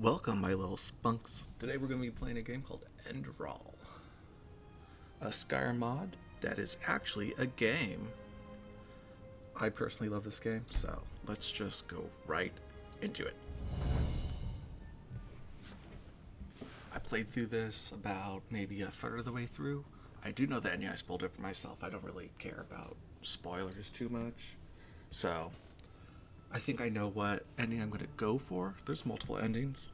Welcome, my little spunks. Today we're going to be playing a game called Enderal, a Skyrim mod that is actually a game. I personally love this game, so let's just go right into it. I played through this about maybe a third of the way through. I do know the ending. I spoiled it for myself. I don't really care about spoilers too much. So I think I know what ending I'm going to go for. There's multiple endings.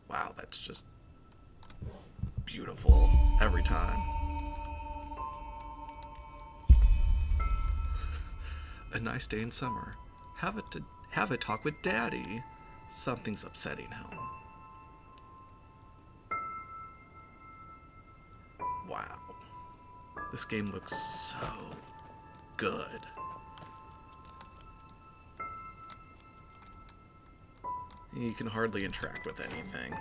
Wow, that's just beautiful every time. A nice day in summer. Have a talk with Daddy. Something's upsetting him. Wow. This game looks so good. You can hardly interact with anything.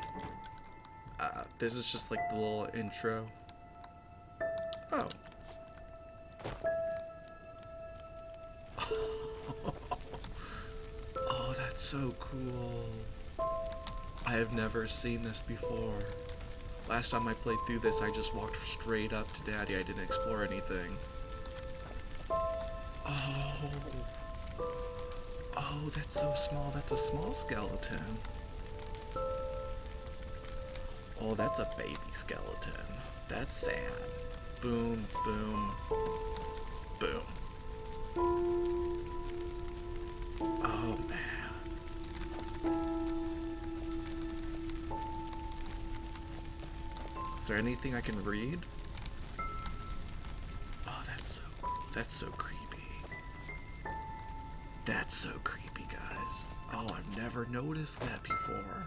This is just like the little intro. Oh. Oh, that's so cool. I have never seen this before. Last time I played through this, I just walked straight up to Daddy. I didn't explore anything. Oh. Oh, that's so small. That's a small skeleton. Oh, that's a baby skeleton. That's sad. Boom, boom, boom. Oh, man. Is there anything I can read? Oh, that's so creepy. That's so creepy, guys. Oh, I've never noticed that before.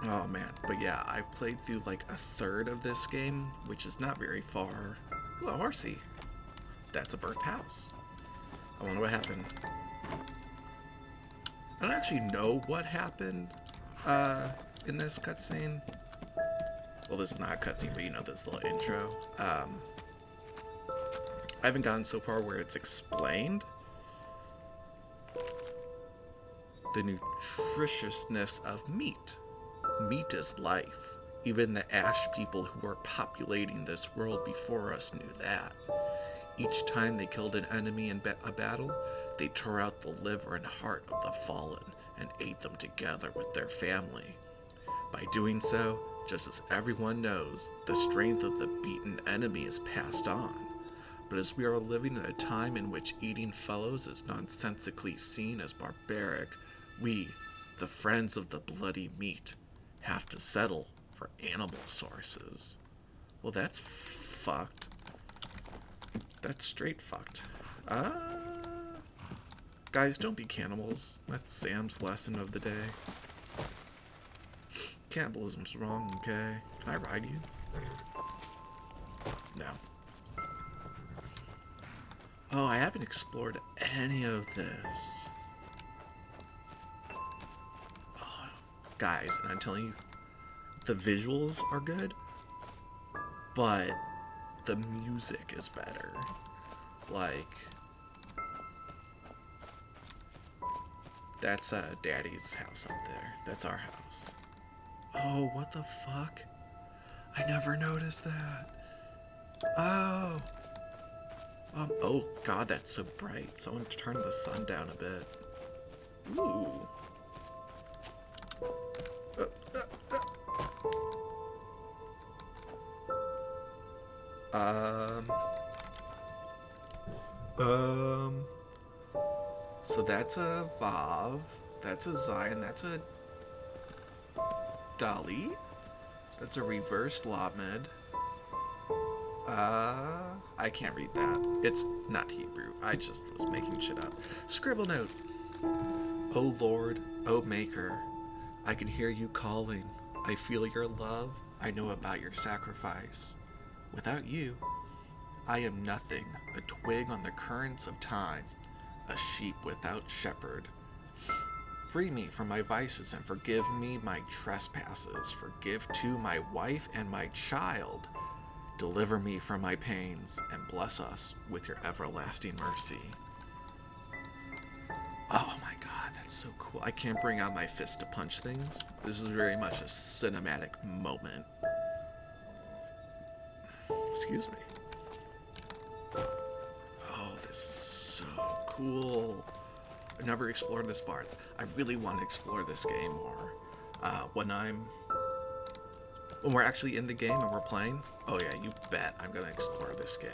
Oh man, but yeah, I've played through like a third of this game, which is not very far. Ooh, a horsey. That's a burnt house. I wonder what happened. I don't actually know what happened in this cutscene. Well, this is not a cutscene, but you know this little intro. I haven't gotten so far where it's explained the nutritiousness of meat. Meat is life. Even the ash people who were populating this world before us knew that. Each time they killed an enemy in a battle, they tore out the liver and heart of the fallen and ate them together with their family. By doing so, just as everyone knows, the strength of the beaten enemy is passed on. But as we are living in a time in which eating fellows is nonsensically seen as barbaric, we, the friends of the bloody meat, have to settle for animal sources. Well, that's fucked. That's straight fucked. Guys, don't be cannibals. That's Sam's lesson of the day. Cannibalism's wrong, okay? Can I ride you? No. Oh, I haven't explored any of this. Oh, guys, and I'm telling you, the visuals are good, but the music is better. Like, that's Daddy's house up there. That's our house. Oh, what the fuck? I never noticed that. Oh. Oh god, that's so bright. Someone turn the sun down a bit. Ooh. So that's a Vav. That's a Zion. That's a Dali. That's a reverse Lamed. I can't read that. It's not Hebrew. I just was making shit up. Scribble note. O Lord, O Maker, I can hear you calling. I feel your love. I know about your sacrifice. Without you, I am nothing, a twig on the currents of time, a sheep without shepherd. Free me from my vices and forgive me my trespasses. Forgive too my wife and my child. Deliver me from my pains, and bless us with your everlasting mercy. Oh my so cool. I can't bring out my fist to punch things. This is very much a cinematic moment. Excuse me. Oh, this is so cool. I've never explored this part. I really want to explore this game more. When we're actually in the game and we're playing, oh yeah, you bet I'm gonna explore this game.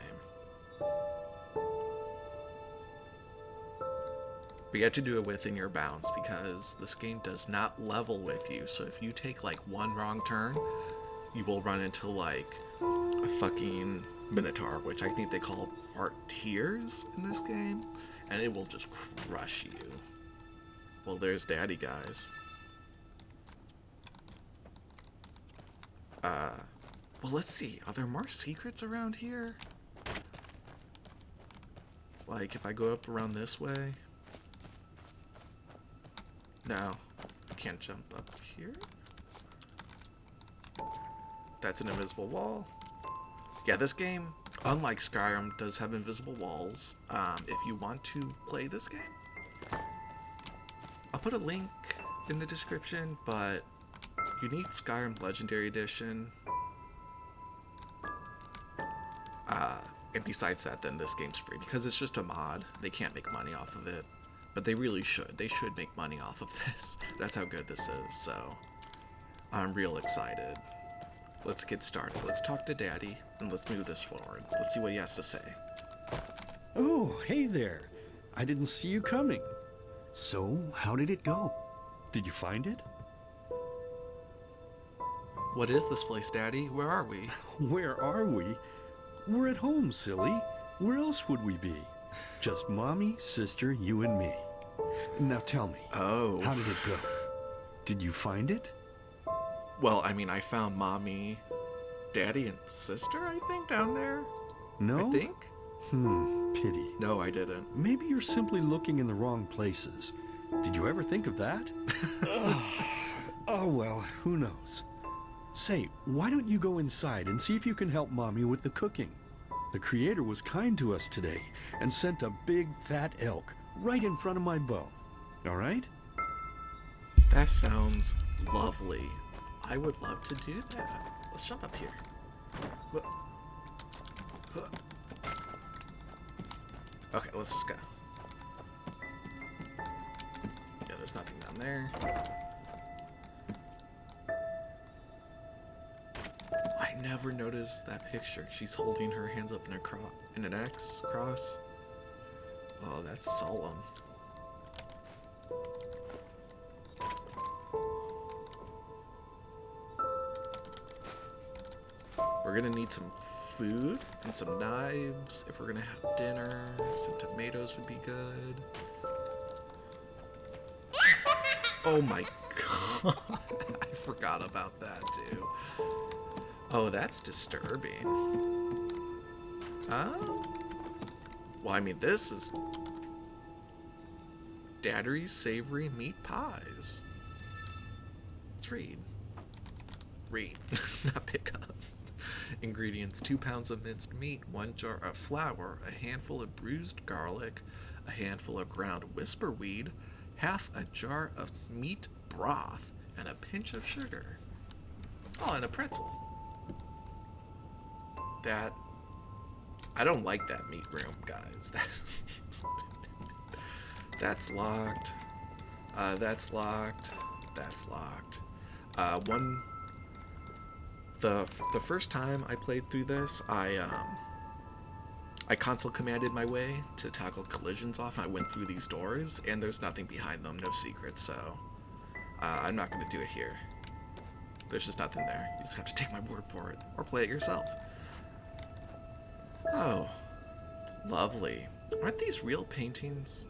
But you have to do it within your bounds because this game does not level with you. So if you take like one wrong turn, you will run into like a fucking minotaur, which I think they call fartiers in this game, and it will just crush you. Well, there's Daddy, guys. Well, let's see. Are there more secrets around here? Like, if I go up around this way? No. I can't jump up here? That's an invisible wall. Yeah, this game, unlike Skyrim, does have invisible walls. If you want to play this game, I'll put a link in the description, but you need Skyrim Legendary Edition. And besides that, then this game's free because it's just a mod. They can't make money off of it, but they really should. They should make money off of this. That's how good this is, so I'm real excited. Let's get started. Let's talk to Daddy, and let's move this forward. Let's see what he has to say. Oh, hey there. I didn't see you coming. So, how did it go? Did you find it? What is this place, Daddy? Where are we? Where are we? We're at home, silly. Where else would we be? Just Mommy, sister, you, and me. Now tell me. Oh. How did it go? Did you find it? Well, I mean, I found Mommy, Daddy, and sister, I think, down there. No? I think? Pity. No, I didn't. Maybe you're simply looking in the wrong places. Did you ever think of that? Oh, well, who knows? Say, why don't you go inside and see if you can help Mommy with the cooking? The Creator was kind to us today and sent a big fat elk right in front of my bow. All right? That sounds lovely. I would love to do that. Let's jump up here. Okay, let's just go. Yeah, there's nothing down there. I never noticed that picture. She's holding her hands up in an X cross. Oh, that's solemn. We're gonna need some food and some knives if we're gonna have dinner. Some tomatoes would be good. Oh my god. I forgot about that, dude. Oh, that's disturbing. Well, I mean, this is Daddy's Savory Meat Pies. Let's read. Read, not pick up. Ingredients: 2 pounds of minced meat, 1 jar of flour, a handful of bruised garlic, a handful of ground whisperweed, half a jar of meat broth, and a pinch of sugar. Oh, and a pretzel. That... I don't like that meat room, guys. That's locked. That's locked. That's locked. The first time I played through this, I console commanded my way to toggle collisions off, and I went through these doors, and there's nothing behind them, no secrets, so I'm not going to do it here. There's just nothing there. You just have to take my word for it, or play it yourself. Oh, lovely. Aren't these real paintings?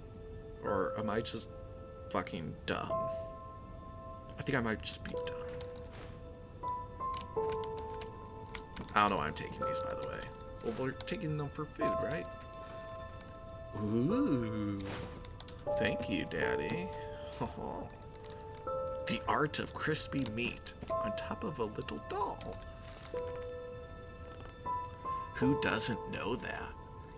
Or am I just fucking dumb? I think I might just be dumb. I don't know why I'm taking these, by the way. Well, we're taking them for food, right? Ooh. Thank you, Daddy. The art of crispy meat on top of a little doll. Who doesn't know that?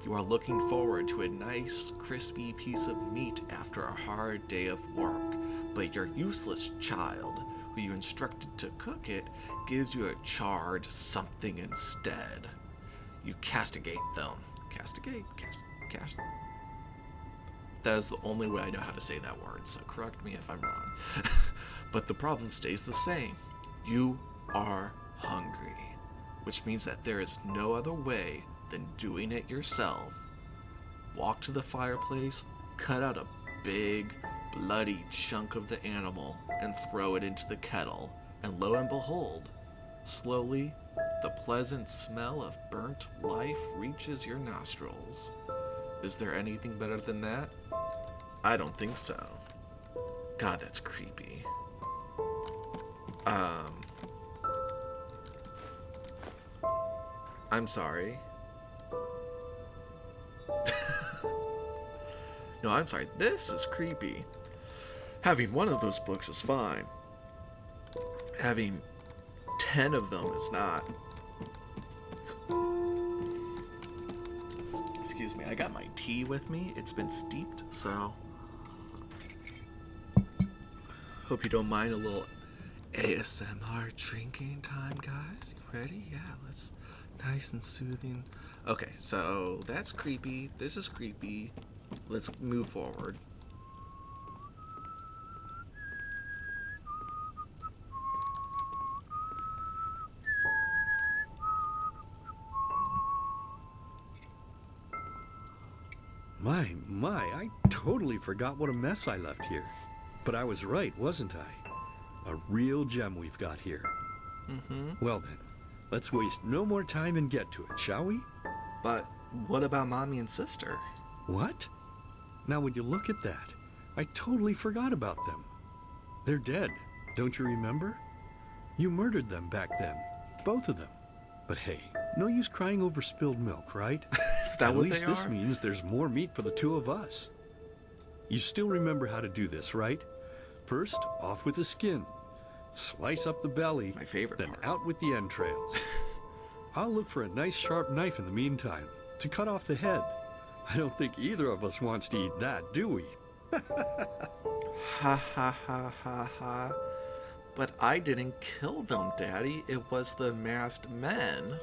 You are looking forward to a nice, crispy piece of meat after a hard day of work. but your useless child, who you instructed to cook it, gives you a charred something instead. You castigate them. Castigate? Cast. That is the only way I know how to say that word, so correct me if I'm wrong. But the problem stays the same. You are hungry, which means that there is no other way than doing it yourself. Walk to the fireplace, cut out a big, bloody chunk of the animal, and throw it into the kettle, and lo and behold, slowly, the pleasant smell of burnt life reaches your nostrils. Is there anything better than that? I don't think so. God, that's creepy. I'm sorry. No, I'm sorry. This is creepy. Having one of those books is fine. Having 10 of them is not. Excuse me, I got my tea with me. It's been steeped, so hope you don't mind a little ASMR drinking time, guys. You ready? Yeah, let's. Nice and soothing. Okay, so that's creepy. This is creepy. Let's move forward. My, I totally forgot what a mess I left here. But I was right, wasn't I? A real gem we've got here. Mm-hmm. Well then, let's waste no more time and get to it, shall we? But what about Mommy and Sister? What? Now when you look at that, I totally forgot about them. They're dead, don't you remember? You murdered them back then, both of them. But hey, no use crying over spilled milk, right? Is that what they are? At least this means there's more meat for the two of us. You still remember how to do this, right? First, off with the skin. Slice up the belly. My favorite then part. out with the entrails. I'll look for a nice sharp knife in the meantime to cut off the head. I don't think either of us wants to eat that, do we? Ha ha ha ha ha. But I didn't kill them, Daddy. It was the masked men.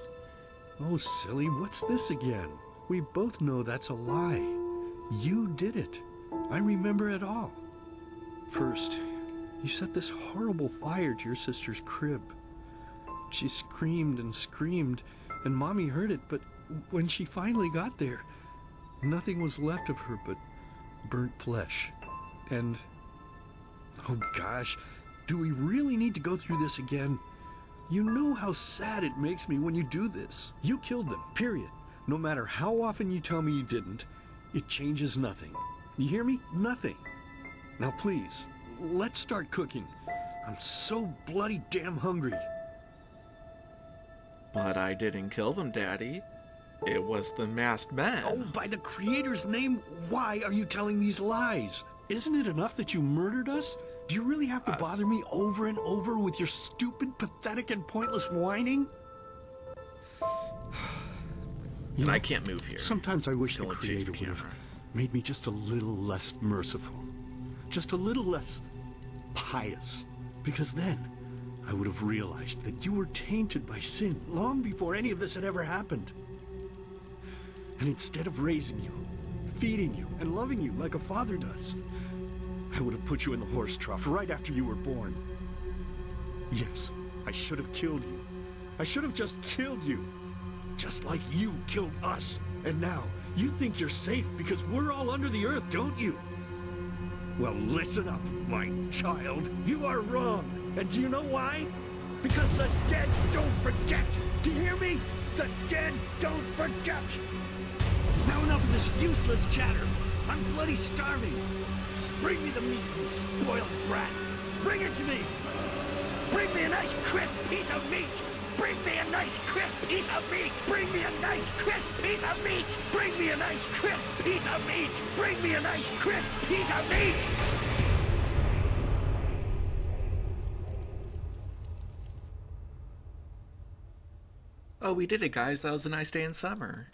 Oh, silly, what's this again? We both know that's a lie. You did it. I remember it all. First, you set this horrible fire to your sister's crib. She screamed and screamed, and Mommy heard it, but when she finally got there, nothing was left of her but burnt flesh. And, oh gosh, do we really need to go through this again? You know how sad it makes me when you do this. You killed them, period. No matter how often you tell me you didn't, it changes nothing. You hear me? Nothing. Now please, let's start cooking. I'm so bloody damn hungry. But I didn't kill them, Daddy. It was the masked men. Oh, by the Creator's name, why are you telling these lies? Isn't it enough that you murdered us? Do you really have to bother me over and over with your stupid, pathetic, and pointless whining? And I can't move here. Sometimes I wish the Don't chase Creator the would have camera. made me just a little less merciful. Just a little less pious. Because then I would have realized that you were tainted by sin long before any of this had ever happened. And instead of raising you, feeding you, and loving you like a father does, I would have put you in the horse trough right after you were born. Yes, I should have killed you. I should have just killed you. Just like you killed us. And now, you think you're safe because we're all under the earth, don't you? Well, listen up, my child. You are wrong. And do you know why? Because the dead don't forget. Do you hear me? The dead don't forget. Now enough of this useless chatter. I'm bloody starving. Bring me the meat, you spoiled brat. Bring it to me. Bring me a nice crisp piece of meat. Bring me a nice crisp piece of meat. Bring me a nice crisp piece of meat. Bring me a nice crisp piece of meat. Bring me a nice crisp piece of meat. Oh, we did it, guys. That was a nice day in summer.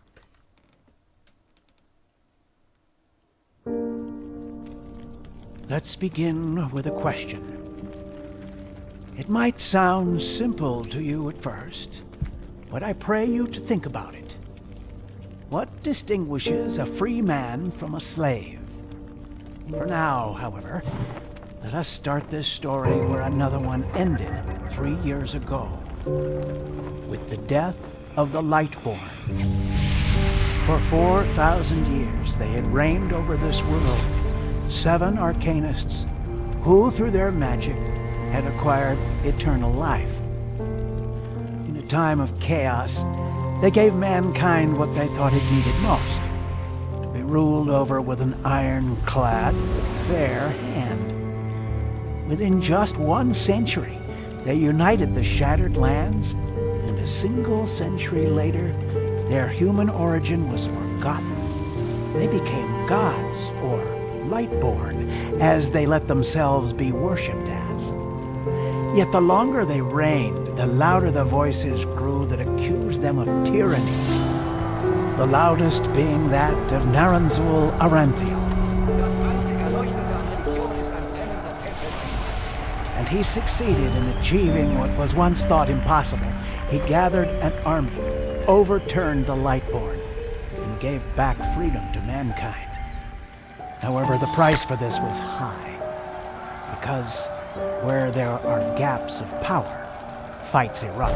Let's begin with a question. It might sound simple to you at first, but I pray you to think about it. What distinguishes a free man from a slave? For now, however, let us start this story where another one ended 3 years ago, with the death of the Lightborn. For 4,000 years they had reigned over this world, 7 arcanists who, through their magic, had acquired eternal life. In a time of chaos, they gave mankind what they thought it needed most, to be ruled over with an ironclad, fair hand. Within just 1 century, they united the shattered lands, and a single century later, their human origin was forgotten. They became gods, or Lightborn, as they let themselves be worshipped as. Yet the longer they reigned, the louder the voices grew that accused them of tyranny. The loudest being that of Naranzul Aranthiel. And he succeeded in achieving what was once thought impossible. He gathered an army, overturned the Lightborn, and gave back freedom to mankind. However, the price for this was high, because where there are gaps of power, fights erupt.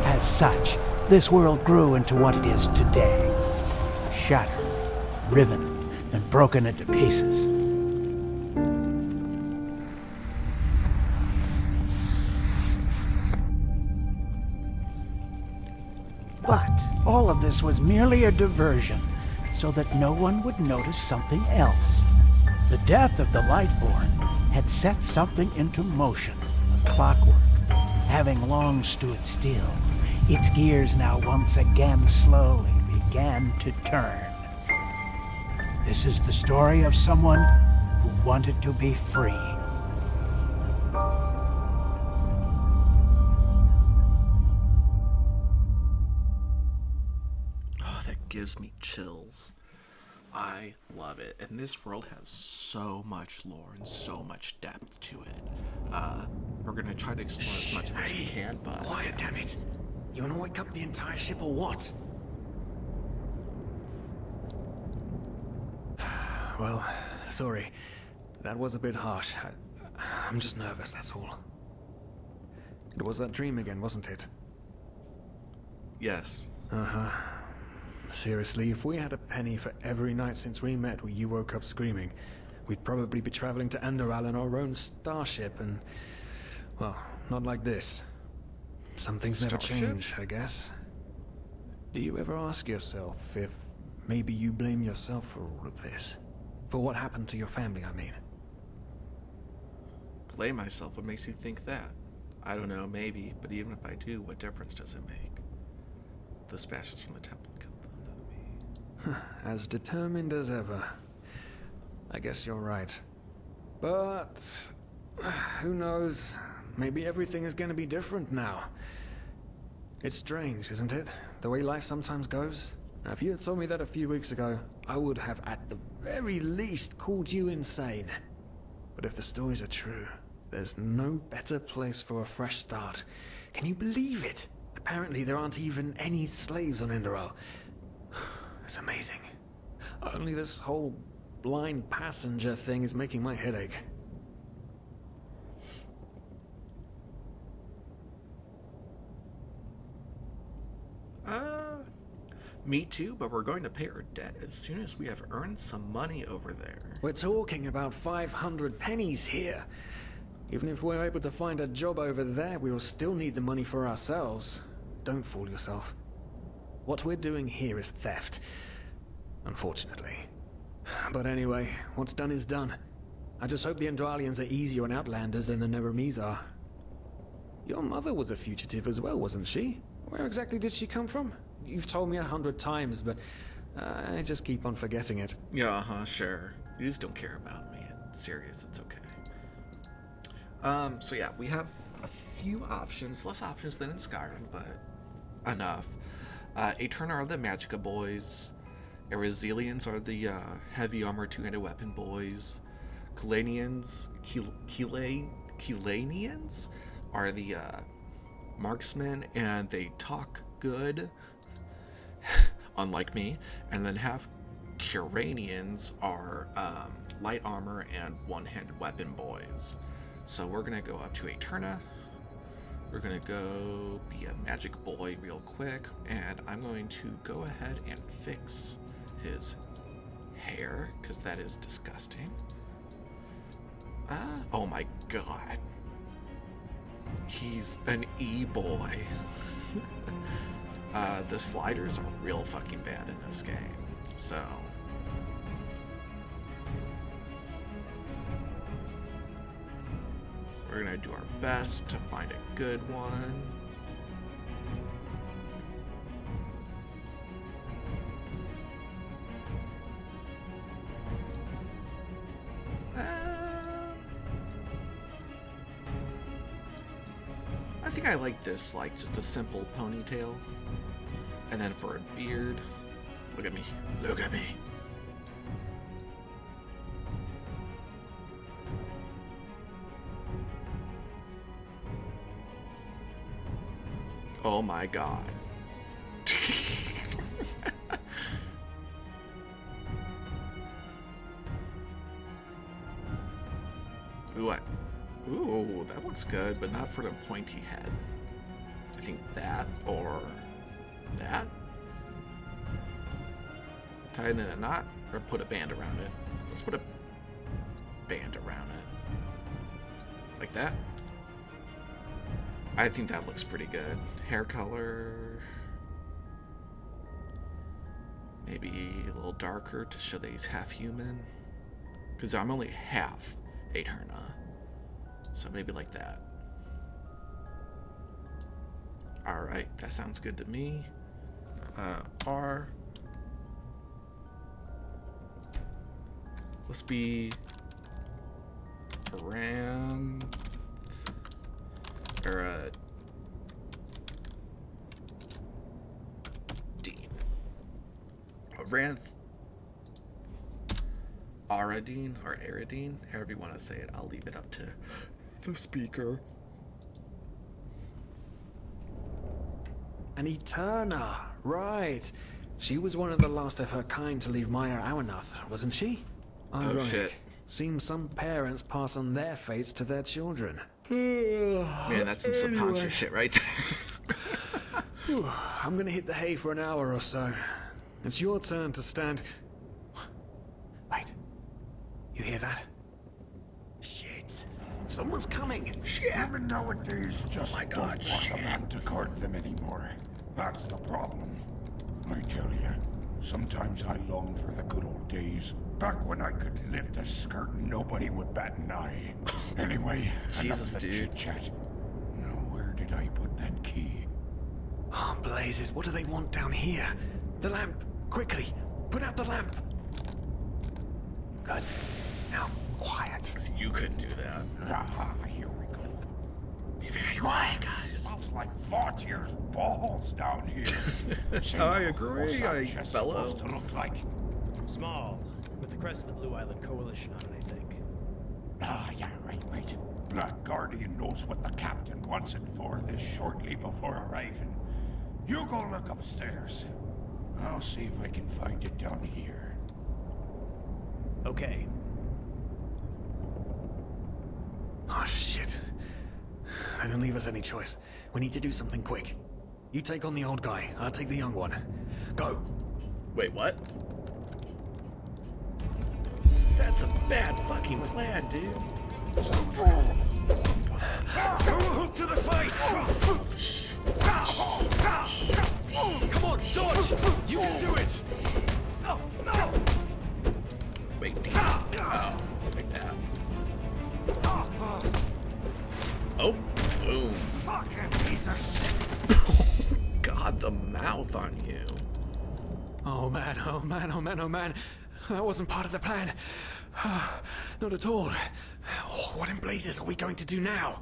As such, this world grew into what it is today, shattered, riven, and broken into pieces. But all of this was merely a diversion, so that no one would notice something else. The death of the Lightborn had set something into motion, clockwork. Having long stood still, its gears now once again slowly began to turn. This is the story of someone who wanted to be free. Oh, that gives me chills. I love it. And this world has so much lore and so much depth to it. We're going to try to explore as much as we can, but... Quiet, damn it! You want to wake up the entire ship or what? Well, sorry. That was a bit harsh. I'm just nervous, that's all. It was that dream again, wasn't it? Yes. Uh-huh. Seriously, if we had a penny for every night since we met where you woke up screaming, we'd probably be traveling to Enderal in our own starship and... well, not like this. Some things never change, I guess. Do you ever ask yourself if maybe you blame yourself for all of this? For what happened to your family, I mean? Blame myself? What makes you think that? I don't know, maybe, but even if I do, what difference does it make? Those bastards from the temple killed them, not me. As determined as ever. I guess you're right. But... who knows? Maybe everything is going to be different now. It's strange, isn't it? The way life sometimes goes. Now, if you had told me that a few weeks ago, I would have at the very least called you insane. But if the stories are true, there's no better place for a fresh start. Can you believe it? Apparently there aren't even any slaves on Enderal. It's amazing. Only this whole blind passenger thing is making my head ache. Me too, but we're going to pay our debt as soon as we have earned some money over there. We're talking about 500 pennies here. Even if we're able to find a job over there, we will still need the money for ourselves. Don't fool yourself. What we're doing here is theft. Unfortunately. But anyway, what's done is done. I just hope the Endralians are easier on Outlanders than the Neremes are. Your mother was a fugitive as well, wasn't she? Where exactly did she come from? You've told me 100 times, but I just keep on forgetting it. Yeah, sure. You just don't care about me. It's serious, it's okay. So yeah, we have a few options. Less options than in Skyrim, but enough. Aeterna are the Magicka boys. Erizelians are the heavy armor two-handed weapon boys. Kilanians are the marksmen, and they talk good, unlike me. And then half Curanians are light armor and one-handed weapon boys. So we're gonna go up to Eterna. We're gonna go be a magic boy real quick, and I'm going to go ahead and fix his hair, because that is disgusting. Oh my god. He's an e-boy. The sliders are real fucking bad in this game, so... we're gonna do our best to find a good one. I think I like this, like, just a simple ponytail. And then for a beard, look at me, look at me. Oh my god. Ooh, that looks good, but not for the pointy head. I think that or that. Tie it in a knot or put a band around it. Let's put a band around it. Like that. I think that looks pretty good. Hair color. Maybe a little darker to show that he's half human. Because I'm only half Eterna. So maybe like that. Alright, that sounds good to me. R. Let's be around... or Dean. Aranth Aradine or Aradine, however you want to say it. I'll leave it up to the speaker. An Eterna, right. She was one of the last of her kind to leave Maya Awanath, wasn't she? Oh shit. Seems some parents pass on their fates to their children. Man, that's some subconscious shit right there. I'm gonna hit the hay for an hour or so. It's your turn to stand... Wait. You hear that? Shit. Someone's coming. Shit. Women nowadays just Oh my don't God, want shit. a man to court them anymore. That's the problem. I tell you, sometimes I long for the good old days, back when I could lift a skirt and nobody would bat an eye. Anyway, Jesus, enough of the dude. chit-chat. Now, where did I put that key? Oh, blazes, what do they want down here? The lamp! Quickly! Put out the lamp! Good. Now, quiet. You couldn't do that. Aha, here we go. Be very quiet, guys. Smells like Vaughtier's balls down here. Say, I now, agree, what's that I chest fellow. supposed to look like? Small, with the crest of the Blue Island Coalition on it, I think. Ah, yeah, right. Black Guardian knows what the captain wants it for this shortly before arriving. You go look upstairs. I'll see if I can find it down here. Okay. Oh, shit. They don't leave us any choice. We need to do something quick. You take on the old guy, I'll take the young one. Go! Wait, what? That's a bad fucking plan, dude. Throw a hook to the face! Come on, dodge! You can do it! No, no! Wait, dude. Oh, like that. Oh, boom. Fucking piece of shit! God, the mouth on you. Oh man, oh man, oh man, oh man. That wasn't part of the plan. Not at all. What in blazes are we going to do now?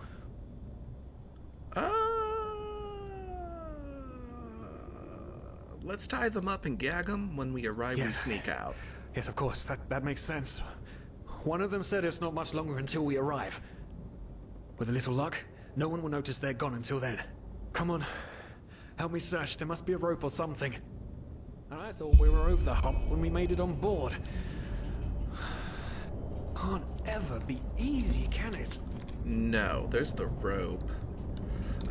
Let's tie them up and gag them. When we arrive, we Yes. sneak out. Yes, of course, that makes sense. One of them said it's not much longer until we arrive. With a little luck, no one will notice they're gone until then. Come on. Help me search. There must be a rope or something. I thought we were over the hump when we made it on board. Can't ever be easy, can it? No, there's the rope.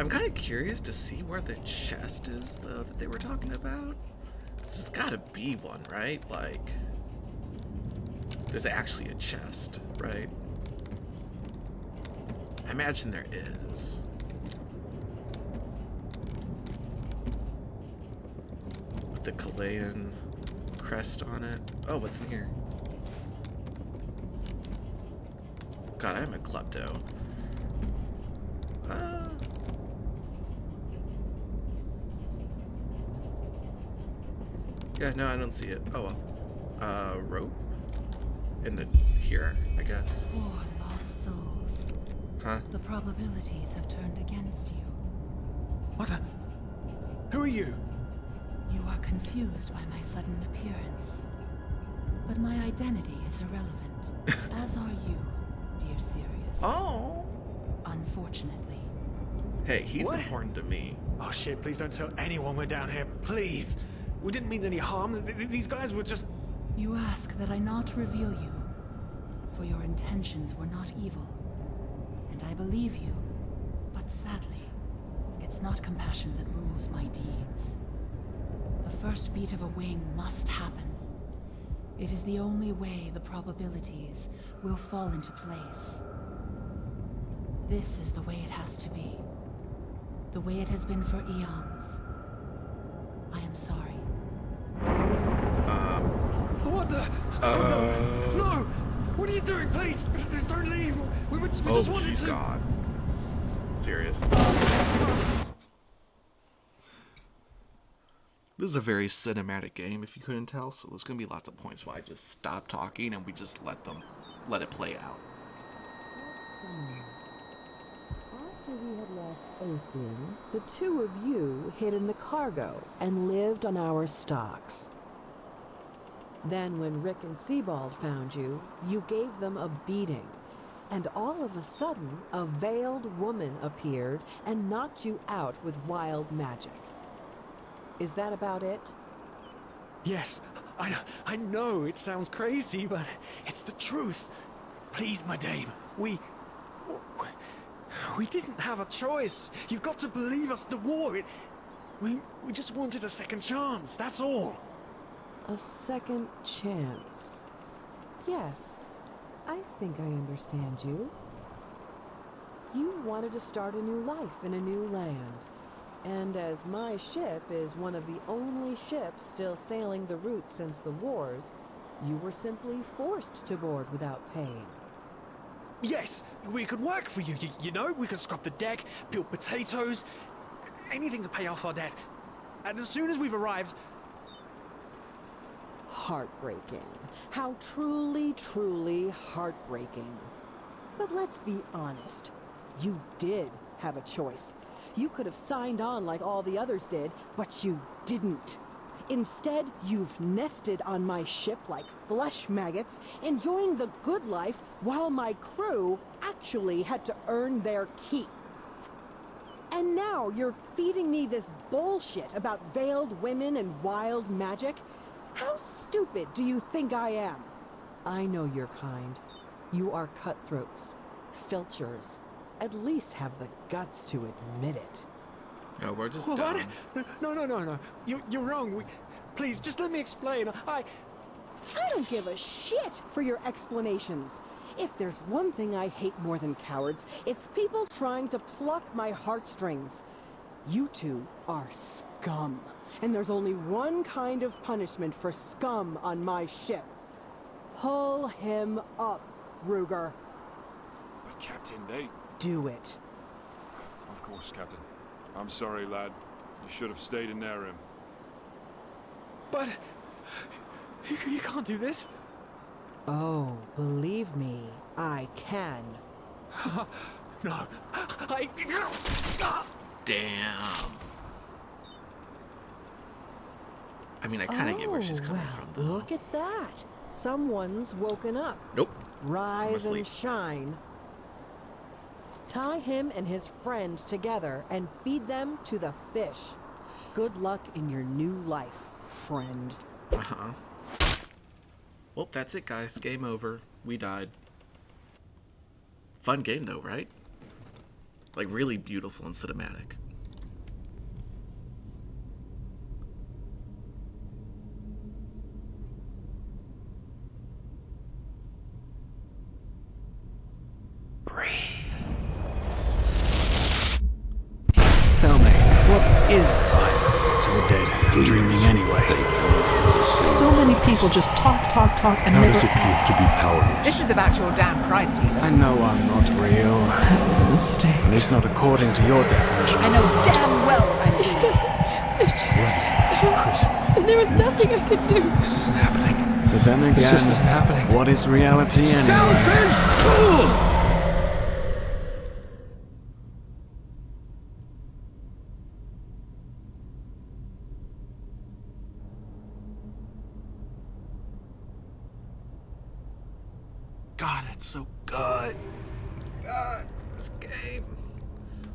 I'm kind of curious to see where the chest is, though, that they were talking about. There's gotta be one, right? Like, there's actually a chest, right? I imagine there is. With the Chilean crest on it. Oh, what's in here? God, I'm a klepto. Yeah, no, I don't see it. Oh well. Rope? In the... here, I guess. Poor lost souls. Huh? The probabilities have turned against you. What the? Who are you? You are confused by my sudden appearance. But my identity is irrelevant, as are you, dear Sirius. Oh! Unfortunately. Hey, he's What? important to me. Oh shit, please don't tell anyone we're down here, please. We didn't mean any harm. These guys were just... You ask that I not reveal you, for your intentions were not evil. And I believe you, but sadly, it's not compassion that rules my deeds. The first beat of a wing must happen. It is the only way the probabilities will fall into place. This is the way it has to be. The way it has been for eons. I am sorry. What the? Oh, no! No! What are you doing, please? Just don't leave. We just wanted she's to... gone. Serious. This is a very cinematic game, if you couldn't tell, so there's gonna be lots of points where I just stop talking and we just let it play out. After we had left Osteen, the two of you hid in the cargo and lived on our stocks. Then when Rick and Sebald found you, you gave them a beating. And all of a sudden, a veiled woman appeared and knocked you out with wild magic. Is that about it? Yes, I know it sounds crazy, but it's the truth. Please, my dame, we didn't have a choice. You've got to believe us, the war, we just wanted a second chance, that's all. A second chance. Yes, I think I understand you. You wanted to start a new life in a new land. And as my ship is one of the only ships still sailing the route since the wars, you were simply forced to board without paying. Yes, we could work for you, you know? We could scrub the deck, peel potatoes, anything to pay off our debt. And as soon as we've arrived... Heartbreaking. How truly, truly heartbreaking. But let's be honest. You did have a choice. You could have signed on like all the others did, but you didn't. Instead, you've nested on my ship like flesh maggots, enjoying the good life while my crew actually had to earn their keep. And now you're feeding me this bullshit about veiled women and wild magic? How stupid do you think I am? I know your kind. You are cutthroats, filchers. At least have the guts to admit it. No, we're just What? done. No. You're wrong. Please, just let me explain. I don't give a shit for your explanations. If there's one thing I hate more than cowards, it's people trying to pluck my heartstrings. You two are scum. And there's only one kind of punishment for scum on my ship. Pull him up, Ruger. But Captain, they... Do it. Of course, Captain. I'm sorry, lad. You should have stayed in their room. But... You can't do this. Oh, believe me, I can. No. Damn. I mean, I kind of get where she's coming from, though. Look at that. Someone's woken up. Nope. rise asleep. and shine. Tie him and his friend together and feed them to the fish. Good luck in your new life, friend. Uh-huh. Well, that's it, guys. Game over. We died. Fun game, though, right? Like, really beautiful and cinematic. Tell me, what is time to the dead and dreaming anyway? So many people just talk, and How never does it feel to be powerless? This is about your damn pride, Tina. I know I'm not real. At least not according to your definition. I know damn well I'm doing. It's just... There was nothing I could do. This isn't happening. But then again, This just isn't happening. what is reality anyway? Selfish fool! God, it's so good. God, this game.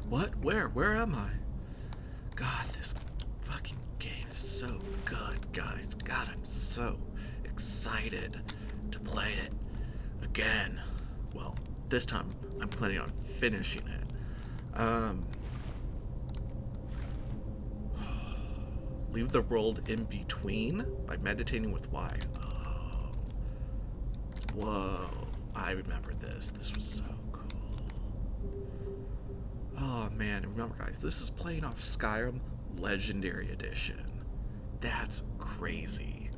What? Where am I? God, this fucking game is so good, guys. God, I'm so excited to play it again. Well, this time I'm planning on finishing it. Leave the world in between by meditating with Y. Oh. Whoa. I remember this. This was so cool. Oh man, and remember guys, this is playing off Skyrim Legendary Edition. That's crazy.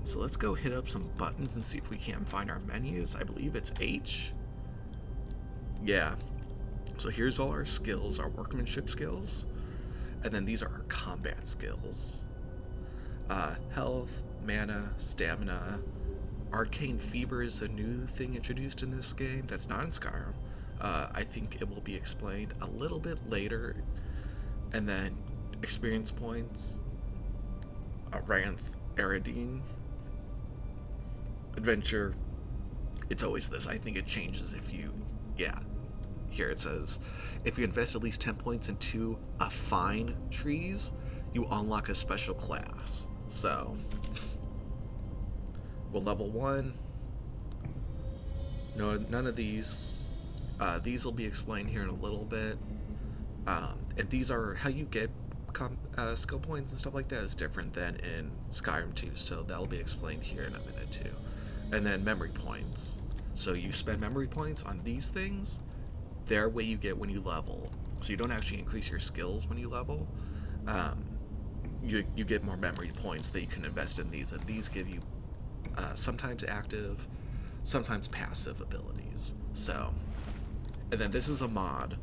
So let's go hit up some buttons and see if we can't find our menus. I believe it's H. Yeah. So here's all our skills, our workmanship skills. And then these are our combat skills. Health, mana, stamina. Arcane Fever is a new thing introduced in this game that's not in Skyrim. I think it will be explained a little bit later. And then experience points. Ranth, Eridine. Adventure. It's always this. I think it changes if you... Yeah. Here it says, if you invest at least 10 points into a fine trees, you unlock a special class. So... Well, level 1, no, none of these. These will be explained here in a little bit. And these are how you get skill points and stuff like that is different than in Skyrim 2, so that'll be explained here in a minute too. And then memory points. So you spend memory points on these things. They're what you get when you level. So you don't actually increase your skills when you level. You get more memory points that you can invest in these, and these give you sometimes active, sometimes passive abilities. So, and then this is a mod,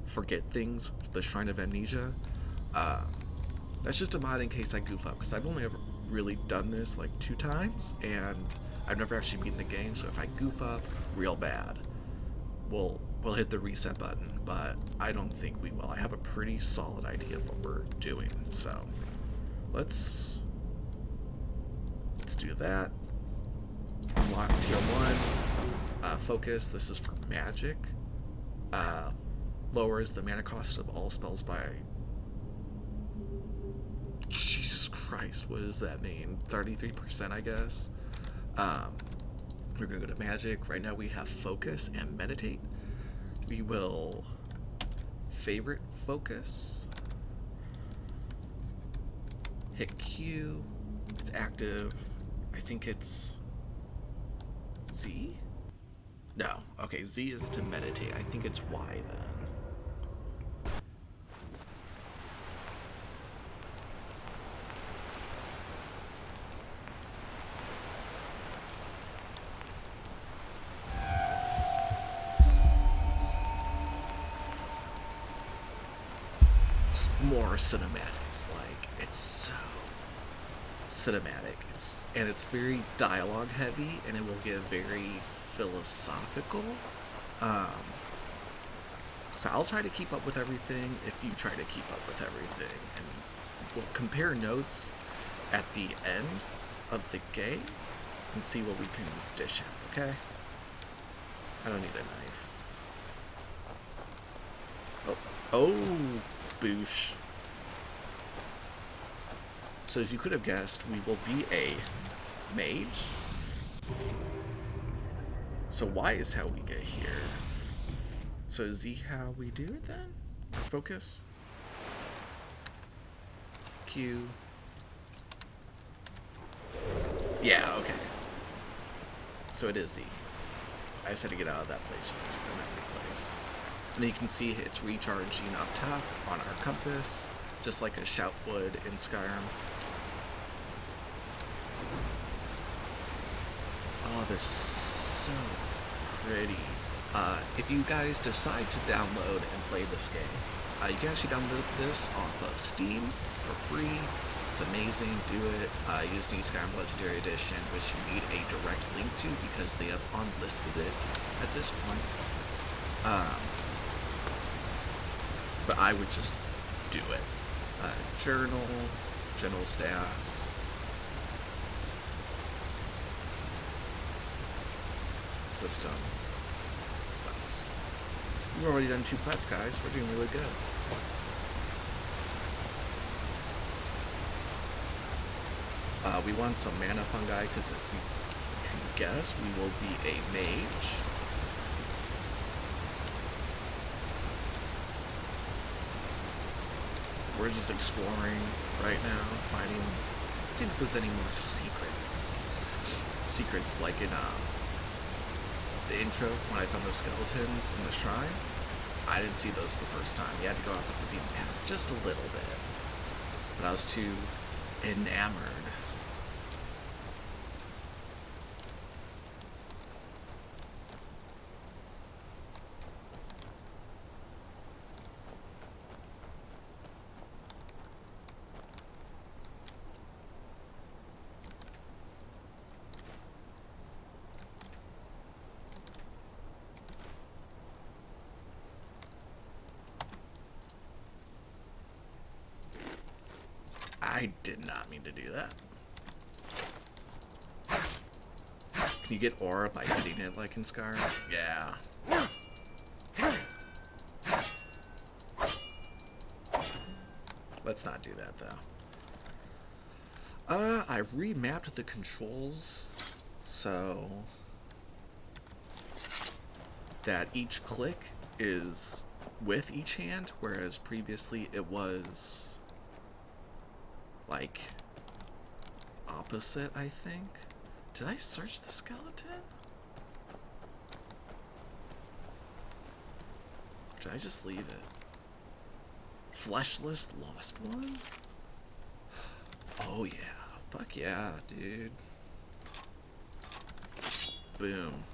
Forget Things, the Shrine of Amnesia. That's just a mod in case I goof up, because I've only ever really done this like 2 times, and I've never actually beaten the game, so if I goof up real bad, we'll hit the reset button, but I don't think we will. I have a pretty solid idea of what we're doing, so let's do that. Unlock tier 1. Focus, this is for magic. Lowers the mana cost of all spells by... Jesus Christ, what does that mean? 33%, I guess. We're gonna go to magic. Right now we have focus and meditate. We will favorite focus. Hit Q. It's active. I think it's Z? No. Okay, Z is to meditate. I think it's Y then. It's more cinematics. Like, it's so cinematic. It's very dialogue heavy, and it will get very philosophical. So I'll try to keep up with everything if you try to keep up with everything, and we'll compare notes at the end of the game and see what we can dish out, okay? I don't need a knife. Oh, boosh. So as you could have guessed, we will be a mage. So Y is how we get here. So is Z how we do it then? Focus. Q. Yeah, okay. So it is Z. I just had to get out of that place first, the memory place. And you can see it's recharging up top on our compass, just like a shout would in Skyrim. Oh, this is so pretty. If you guys decide to download and play this game, you can actually download this off of Steam for free. It's amazing. Do it. Use the Skyrim Legendary Edition, which you need a direct link to because they have unlisted it at this point. But I would just do it. Journal, general stats. System. Quests. We've already done 2 quests, guys. We're doing really good. We want some mana fungi because, as you can guess, we will be a mage. We're just exploring right now, finding, seeing if there's any more secrets. Secrets like in the intro when I found those skeletons in the shrine. I didn't see those the first time. You had to go off the beaten path just a little bit. But I was too enamored. I did not mean to do that. Can you get ore by hitting it like in Skyrim? Yeah. Let's not do that though. I remapped the controls so that each click is with each hand, whereas previously it was like opposite, I think. Did I search the skeleton? Or did I just leave it? Fleshless lost one? Oh yeah. Fuck yeah, dude. Boom.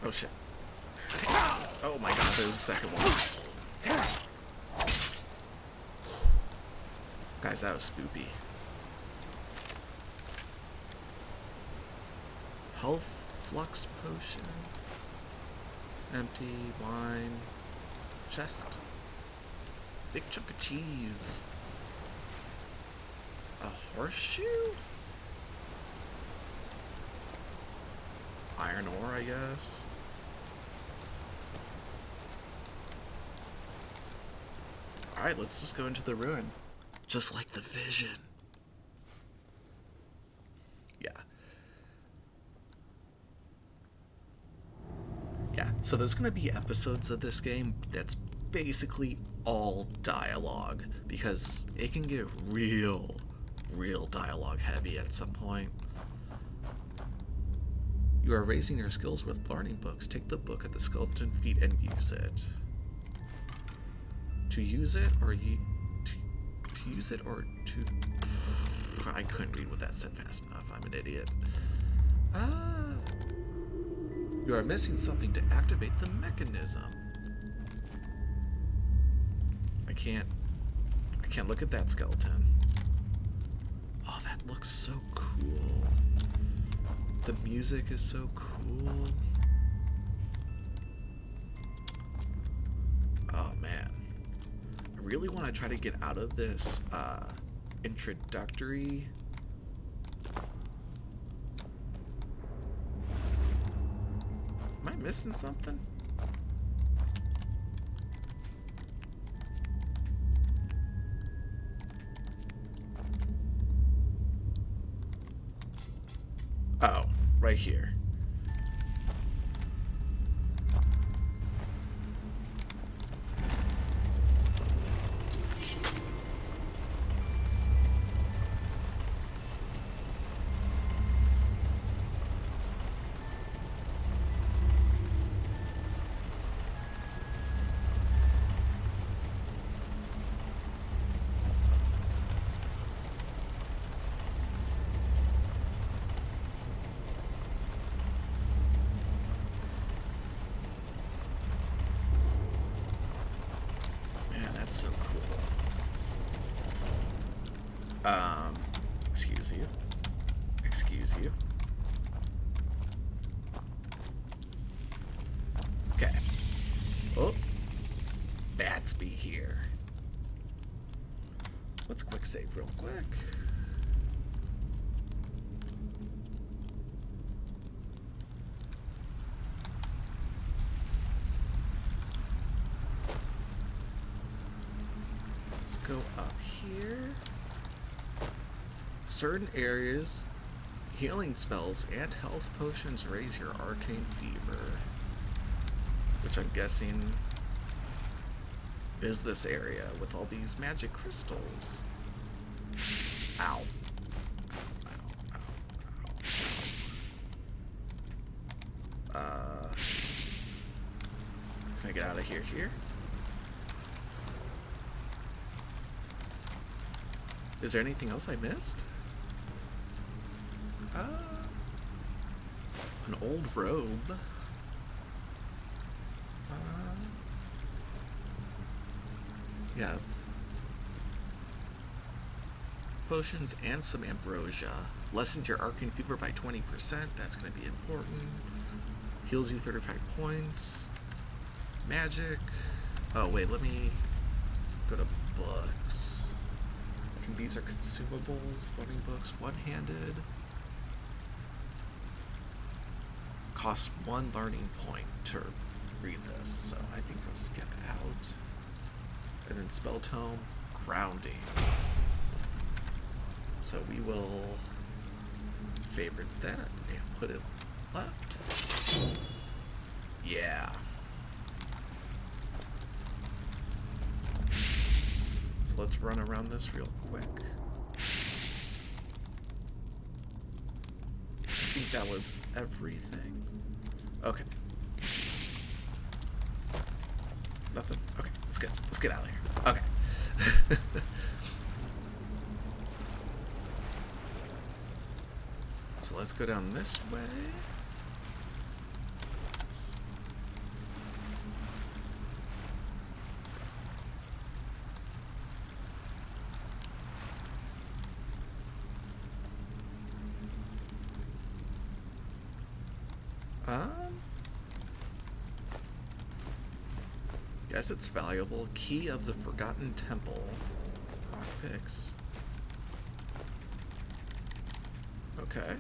Oh shit. Oh my god, there's a second one. Guys, that was spoopy. Health flux potion. Empty wine. Chest. Big chunk of cheese. A horseshoe? Iron ore, I guess. Alright, let's just go into the ruin. Just like the vision. Yeah. Yeah, so there's gonna be episodes of this game that's basically all dialogue, because it can get real dialogue heavy at some point. You are raising your skills with learning books. Take the book at the skeleton feet and use it. To use it, or to use it, or to... I couldn't read what that said fast enough. I'm an idiot. You are missing something to activate the mechanism. I can't look at that skeleton. Oh, that looks so cool. The music is so cool. really want to try to get out of this introductory. Am I missing something? Oh, right here. So cool. Excuse you. Excuse you. Okay. Oh, Batsby here. Let's quick save real quick. Go up here. Certain areas, healing spells and health potions raise your arcane fever, which I'm guessing is this area with all these magic crystals. Ow. Can I get out of here? Is there anything else I missed? An old robe. Yeah. Potions and some ambrosia. Lessens your arcane fever by 20%. That's going to be important. Heals you 35 points. Magic. Oh, wait, let me go to books. I think these are consumables, learning books, one-handed. Costs 1 learning point to read this, so I think I'll skip out. And then spell tome, grounding. So we will favorite that and put it left. Yeah. So let's run around this real quick. I think that was everything. Okay. Nothing? Okay, let's get out of here. Okay. So let's go down this way. Guess it's valuable. Key of the Forgotten Temple. Lockpicks. Okay.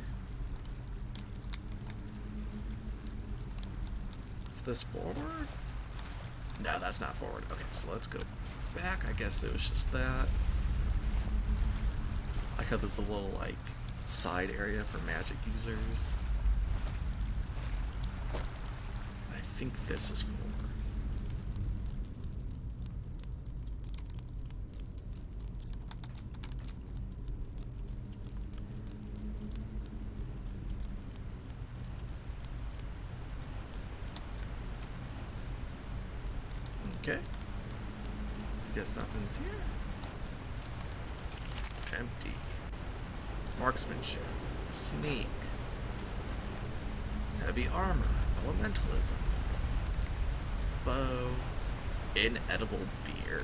Is this forward? No, that's not forward. Okay, so let's go back. I guess it was just that. I like how there's a little, like, side area for magic users. I think this is forward. Okay. Guess nothing's here. Empty. Marksmanship. Sneak. Heavy armor. Elementalism. Bow. Inedible beer.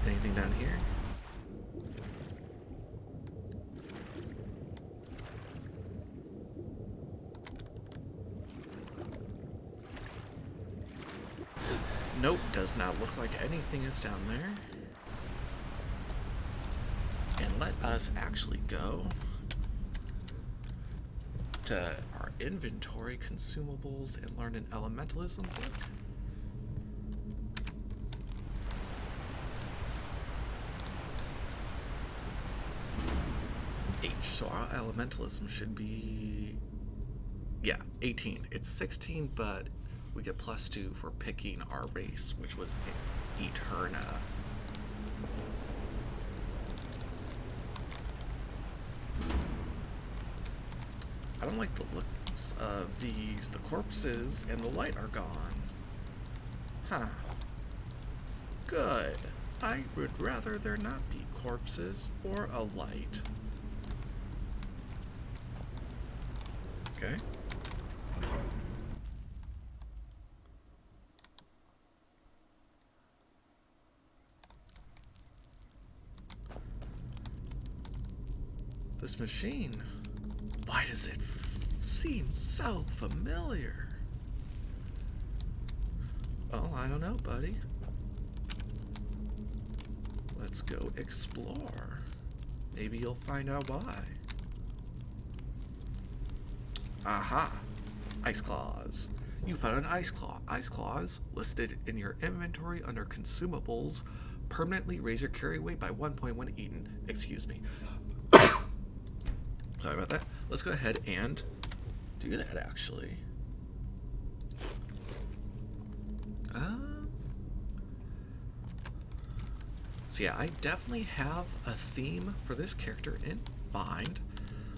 Anything down here? Nope, does not look like anything is down there. And let us actually go to our inventory, consumables, and learn an elementalism book. H, so our elementalism should be, yeah, 18. It's 16, but we get +2 for picking our race, which was Eterna. I don't like the looks of these. The corpses and the light are gone. Huh. Good. I would rather there not be corpses or a light. Okay. This machine, why does it seem so familiar? Oh, I don't know, buddy. Let's go explore. Maybe you'll find out why. Aha! Ice Claws. You found an Ice Claw. Ice Claws, listed in your inventory under consumables, permanently raise your carry weight by 1.1 Eaton. Excuse me. Sorry about that. Let's go ahead and do that, actually. So yeah, I definitely have a theme for this character in mind.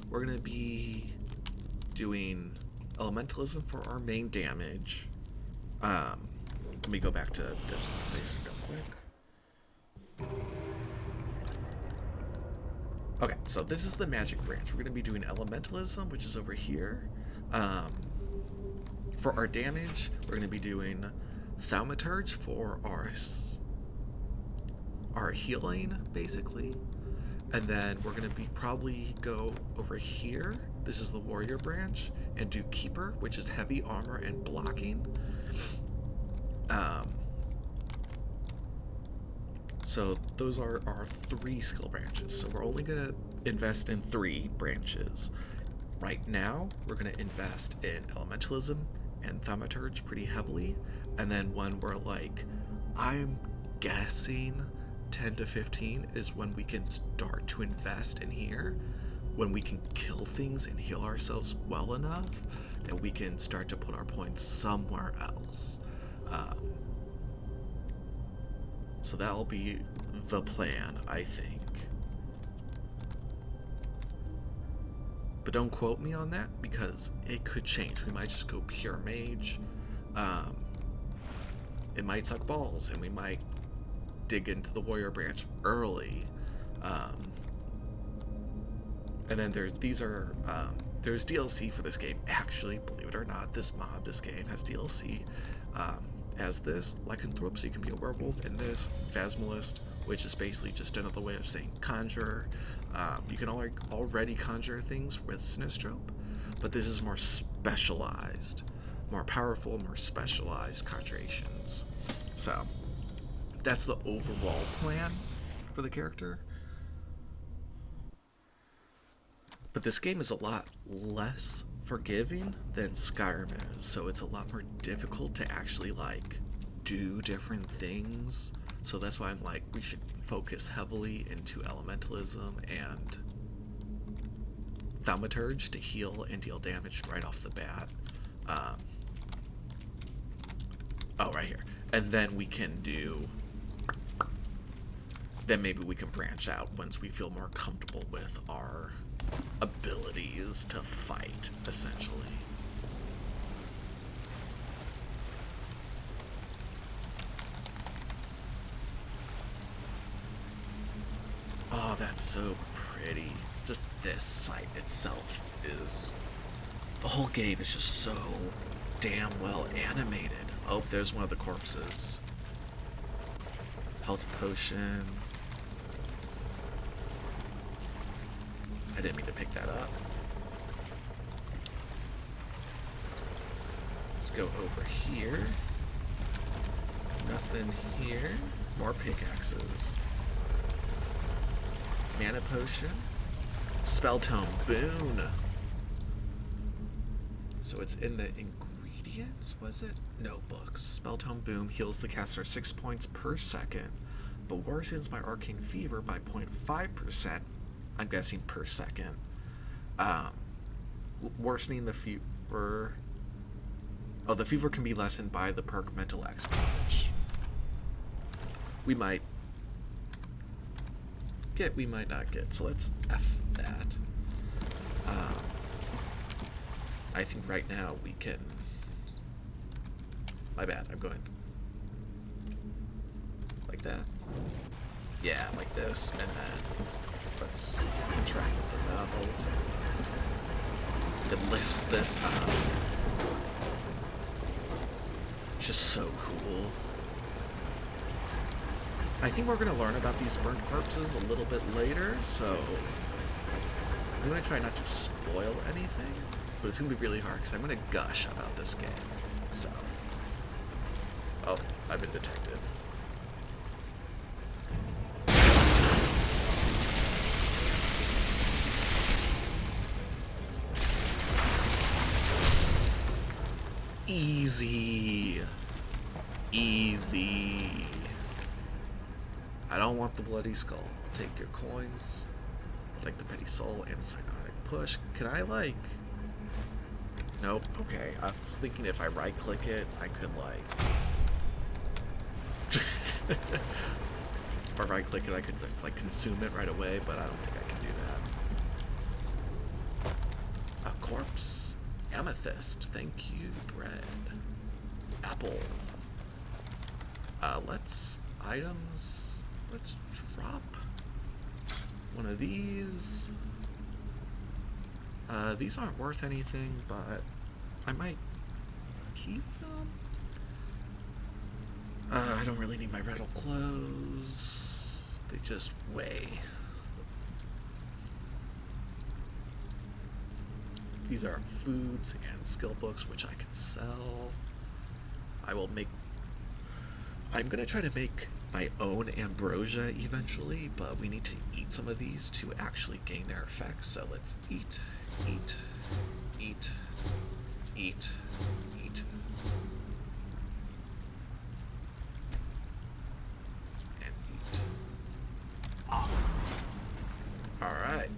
We're going to be doing elementalism for our main damage. Let me go back to this place real quick. Okay, so this is the magic branch. We're going to be doing elementalism, which is over here. For our damage, we're going to be doing thaumaturge for our healing, basically. And then we're going to be probably go over here. This is the warrior branch, and do keeper, which is heavy armor and blocking. So those are our 3 skill branches. So we're only going to invest in 3 branches. Right now, we're going to invest in elementalism and thaumaturge pretty heavily. And then when we're like, I'm guessing 10 to 15 is when we can start to invest in here. When we can kill things and heal ourselves well enough that we can start to put our points somewhere else. So that'll be the plan, I think. But don't quote me on that, because it could change. We might just go pure mage. It might suck balls, and we might dig into the warrior branch early. And then there's DLC for this game. Actually, believe it or not, this game has DLC. As this lycanthrope, so you can be a werewolf. In this phasmalist, which is basically just another way of saying conjurer. You can already conjure things with Sinistrope, but this is more specialized, more powerful, more specialized conjurations. So that's the overall plan for the character. But this game is a lot less forgiving than Skyrim is, so it's a lot more difficult to actually do different things. So that's why I'm like, we should focus heavily into elementalism and thaumaturge to heal and deal damage right off the bat. Right here. And then we can maybe we can branch out once we feel more comfortable with our abilities to fight, essentially. Oh, that's so pretty. Just this site itself is... The whole game is just so damn well animated. Oh, there's one of the corpses. Health potion. I didn't mean to pick that up. Let's go over here. Nothing here. More pickaxes. Mana potion. Spell tome boon. So it's in the ingredients, was it? Notebooks. Spell tome boom heals the caster 6 points per second, but worsens my arcane fever by 0.5%. I'm guessing per second. Worsening the fever. Oh, the fever can be lessened by the perk mental expert, which we might get, we might not get. So let's F that. I think right now we can. My bad. I'm going like that. Yeah, like this, and then let's interact with the valve. It lifts this up. Just so cool. I think we're going to learn about these burnt corpses a little bit later, so I'm going to try not to spoil anything, but it's going to be really hard because I'm going to gush about this game. So, oh, I've been detected. Easy. Easy. I don't want the bloody skull. Take your coins. Like the petty soul and cyanotic push. Can I like... Nope. Okay. I was thinking if I right click it, I could like... if I right click it, I could just like consume it right away, but I don't think I can do that. A corpse. Amethyst. Thank you. Bread. Apple. Let's... Items... Let's drop one of these. These aren't worth anything, but I might keep them. I don't really need my rattle clothes. They just weigh. These are foods and skill books, which I can sell. I'm gonna try to make my own ambrosia eventually, but we need to eat some of these to actually gain their effects. So let's eat, eat, eat, eat, eat. And eat. Alright.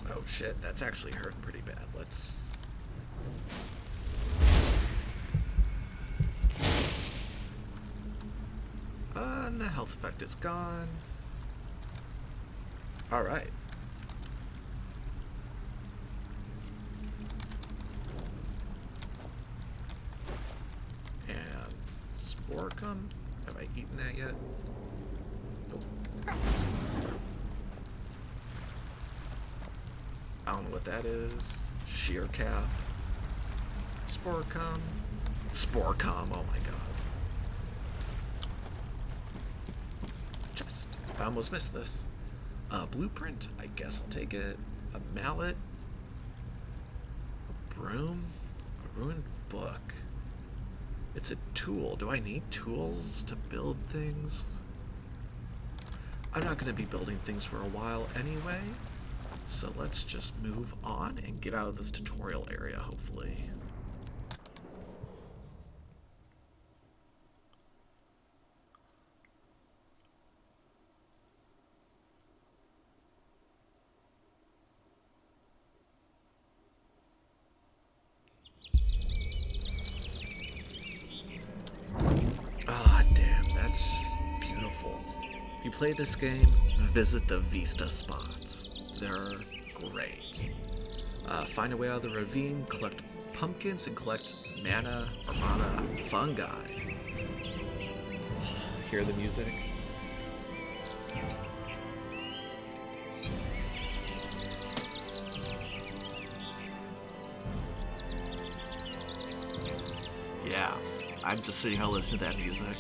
Oh shit, that's actually hurting pretty bad. Let's... and the health effect is gone. Alright. And Sporcum. Have I eaten that yet? Nope. I don't know what that is. Sheer cap. Sporcum. Sporcum, oh my god. I almost missed this. Blueprint, I guess I'll take it. A mallet. A broom. A ruined book. It's a tool. Do I need tools to build things? I'm not going to be building things for a while anyway. So let's just move on and get out of this tutorial area, hopefully. Play this game, visit the Vista spots. They're great. Find a way out of the ravine, collect pumpkins, and collect mana, armada, fungi. Hear the music? Yeah, I'm just sitting here listening to that music.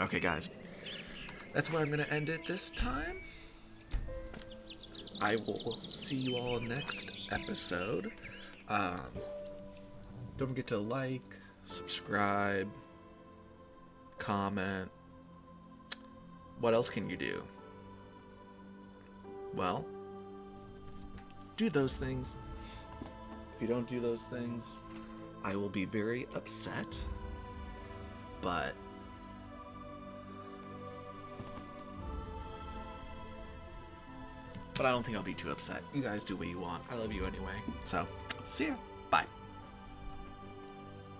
Okay, guys, that's where I'm going to end it this time. I will see you all next episode. Don't forget to like, subscribe, comment. What else can you do? Well, do those things. If you don't do those things, I will be very upset. But I don't think I'll be too upset. You guys do what you want. I love you anyway. So, see ya.